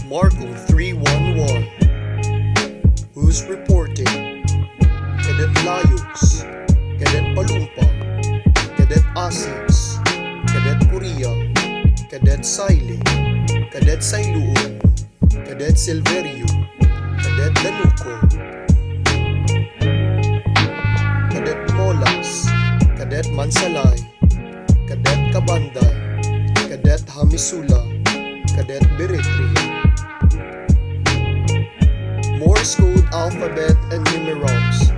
Marco 311. Who's reporting? Cadet Layos, Cadet Palumpa, Cadet Asics, Cadet Korea, Cadet Saile, Cadet Sailuon, Cadet Silverio, Cadet Danuco, Cadet Molas, Cadet Mansalay, Cadet Kabanday, Cadet Hamisula, Cadet Beretria. Morse code, alphabet, and numerals.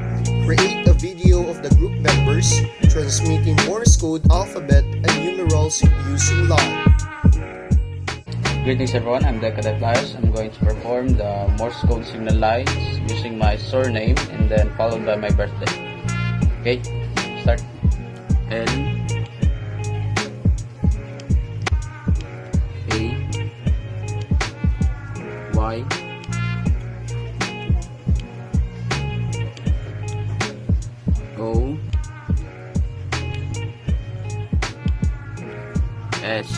Create a video of the group members transmitting Morse code, alphabet, and numerals using live. Greetings everyone, I'm the Cadet Layos. I'm going to perform the Morse code signal lines using my surname and then followed by my birthday. Okay, start. L A Y O S.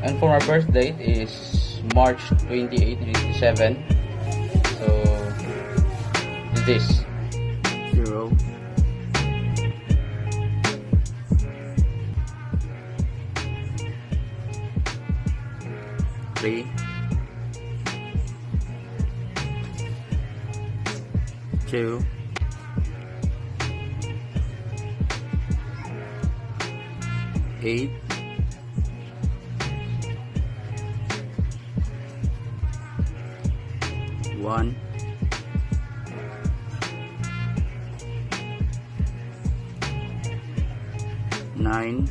And for my birth date is March 28, 1987. So is this 0 3 2 8 1 9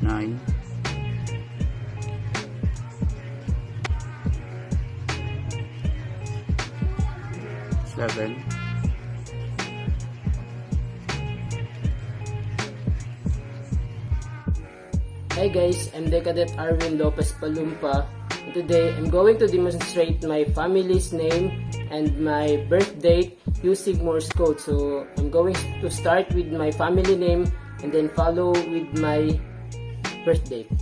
9 7 Hi guys, I'm the Cadet Arvin Lopez Palumpa, and today I'm going to demonstrate my family's name and my birth date using Morse code. So I'm going to start with my family name and then follow with my birth date.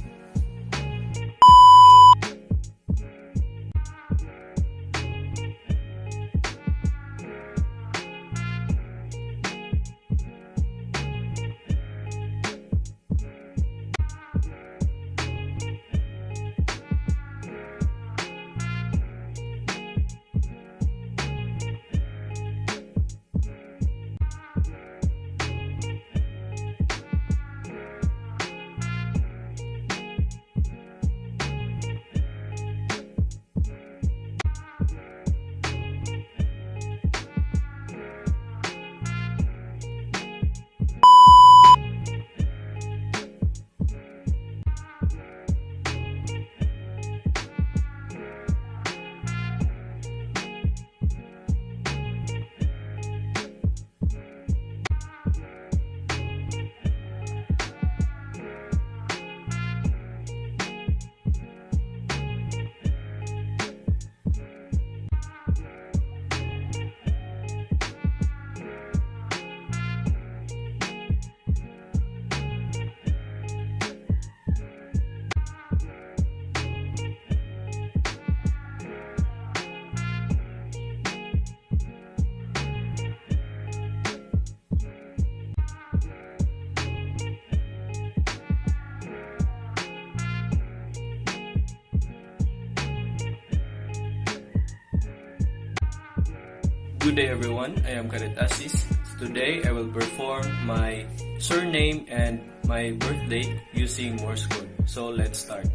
Good day everyone, I am Cadet Asis. Today I will perform my surname and my birth date using Morse code. So let's start.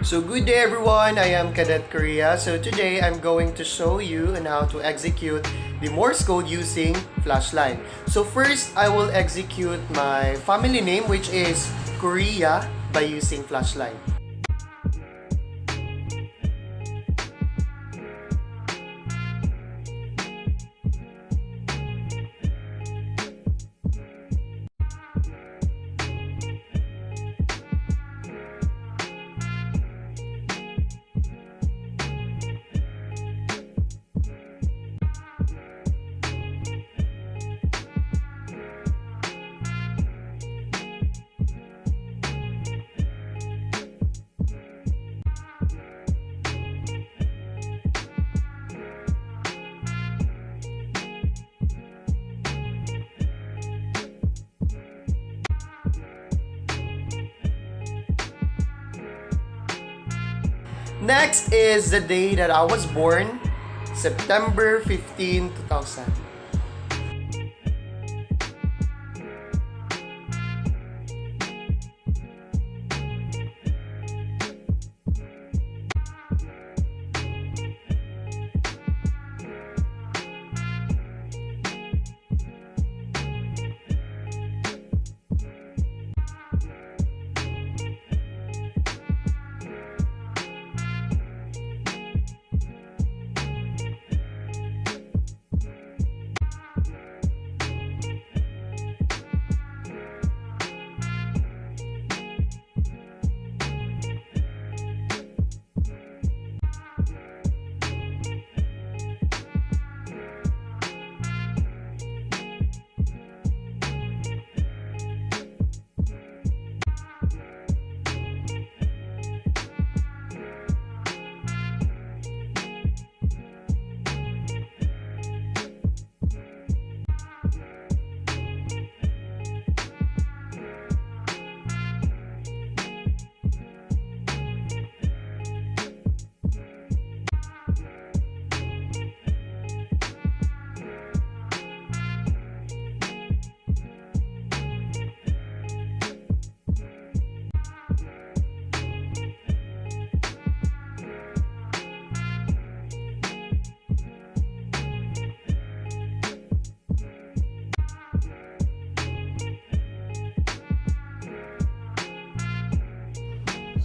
So good day everyone, I am Cadet Korea. So today I'm going to show you on how to execute the Morse code using flashlight. So first I will execute my family name, which is Korea, by using flashlight. Next is the day that I was born, September 15, 2000.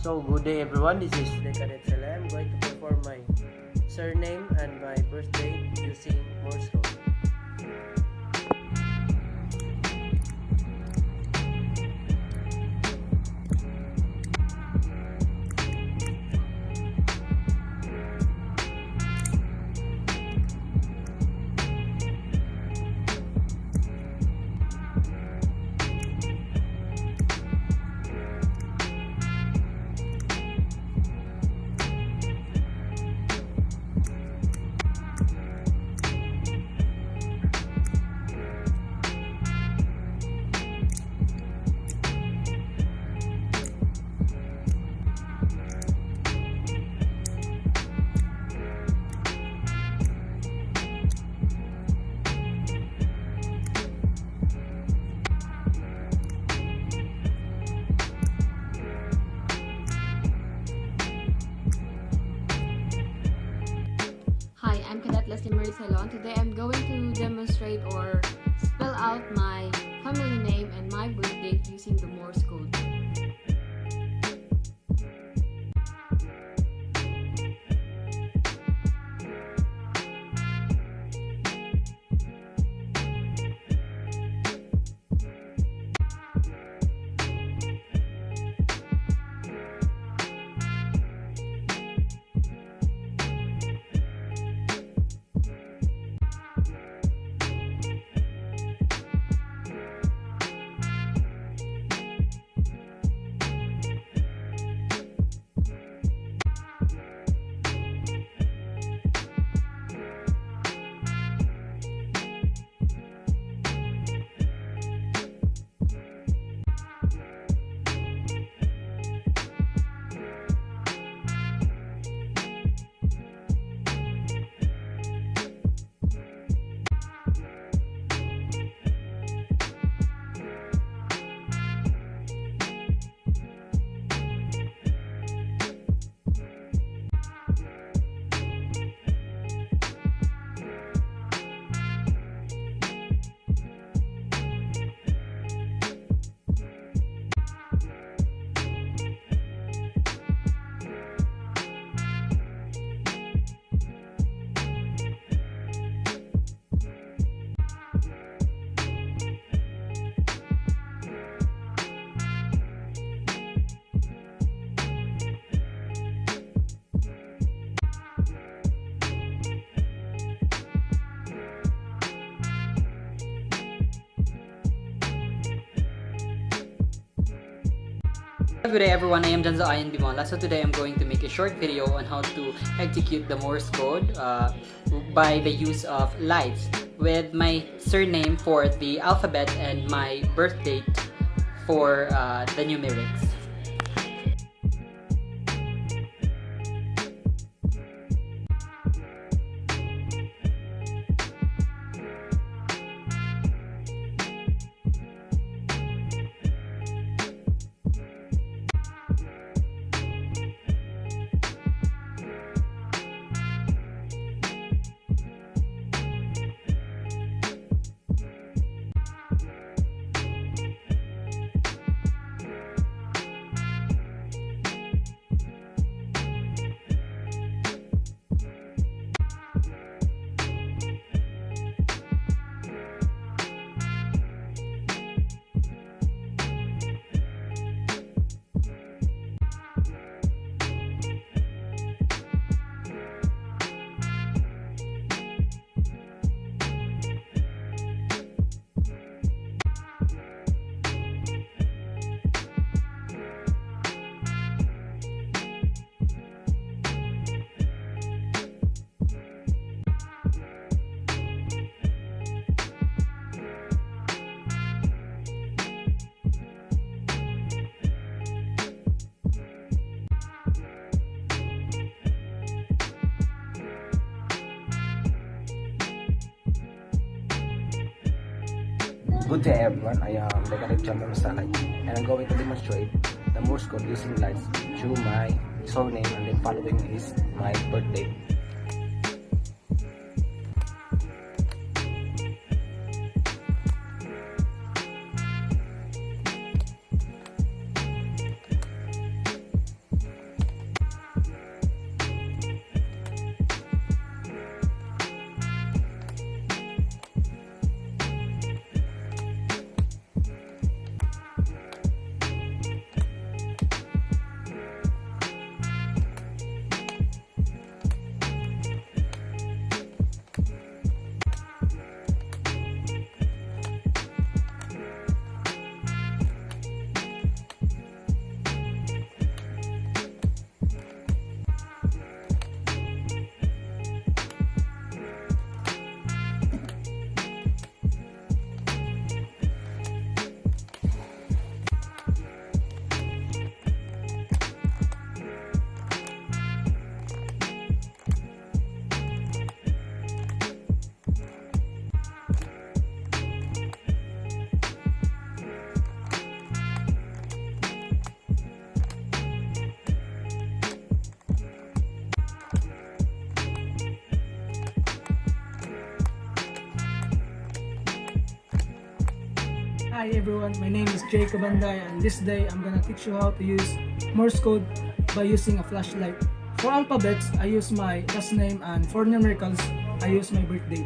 So good day everyone, this is the Cadet Sele. I'm going to perform my surname and my birthday using Morse code. Good day everyone, I am Janzo Ayan Bimola. So today I'm going to make a short video on how to execute the Morse code by the use of lights with my surname for the alphabet and my birth date for the numerics. Good day everyone, I am Mechanic Champion Salay and I'm going to demonstrate the Morse code using lights through my surname, and then following is my birthday. Hi everyone, my name is Jacob Anday, and this day I'm gonna teach you how to use Morse code by using a flashlight. For alphabets, I use my last name, and for numericals, I use my birth date.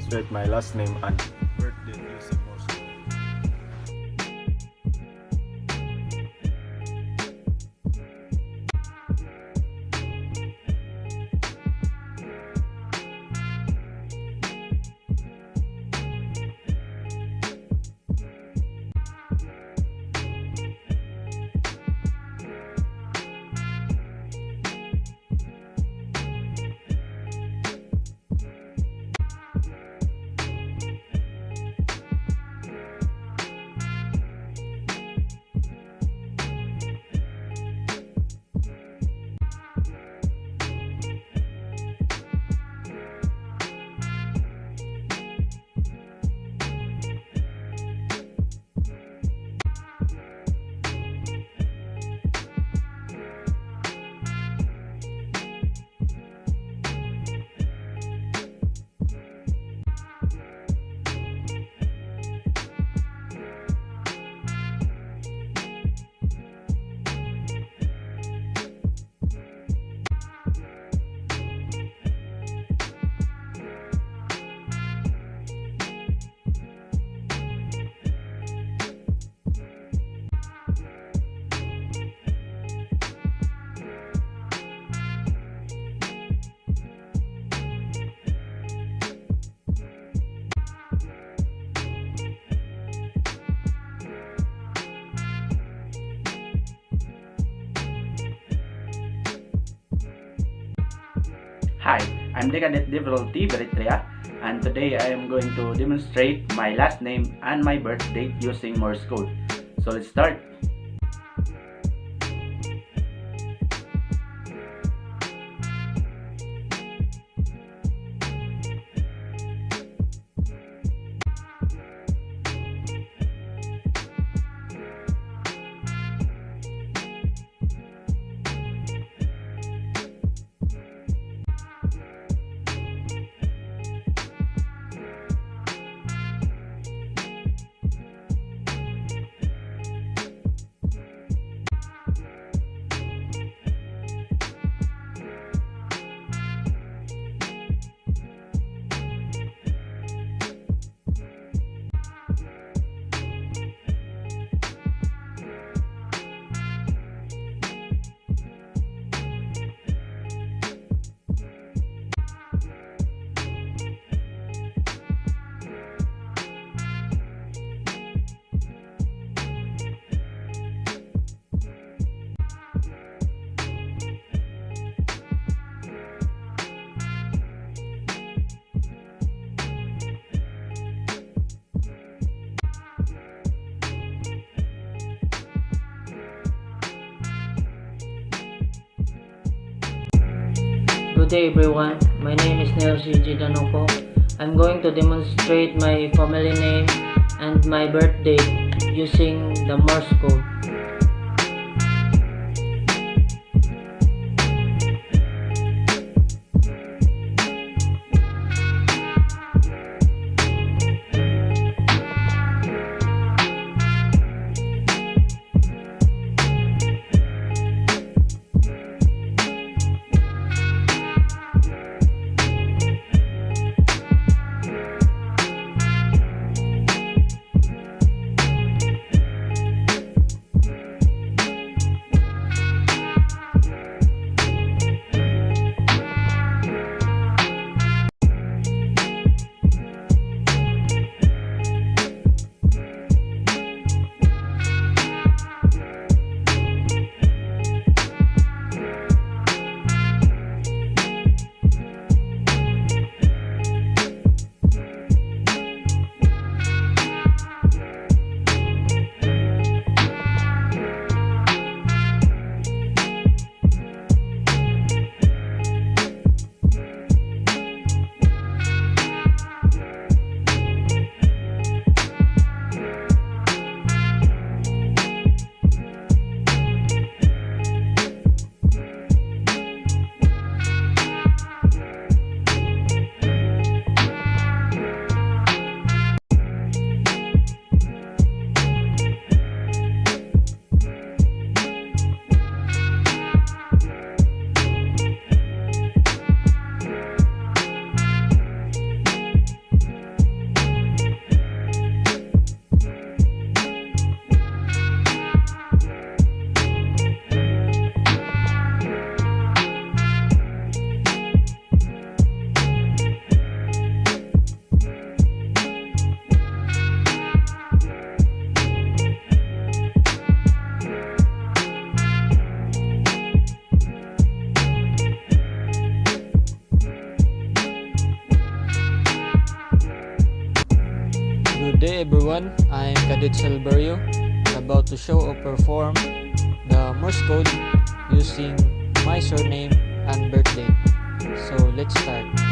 demonstrate my last name and birthday using Morse code. Hi, I'm the Cadet Devotee Beritrea, and today I am going to demonstrate my last name and my birth date using Morse code. So let's start. Good day everyone, my name is Nelsie Gidanoko. I'm going to demonstrate my family name and my birth date using the Morse code. day everyone, I'm Cadet Silverio, about to show or perform the Morse code using my surname and birthday. So let's start.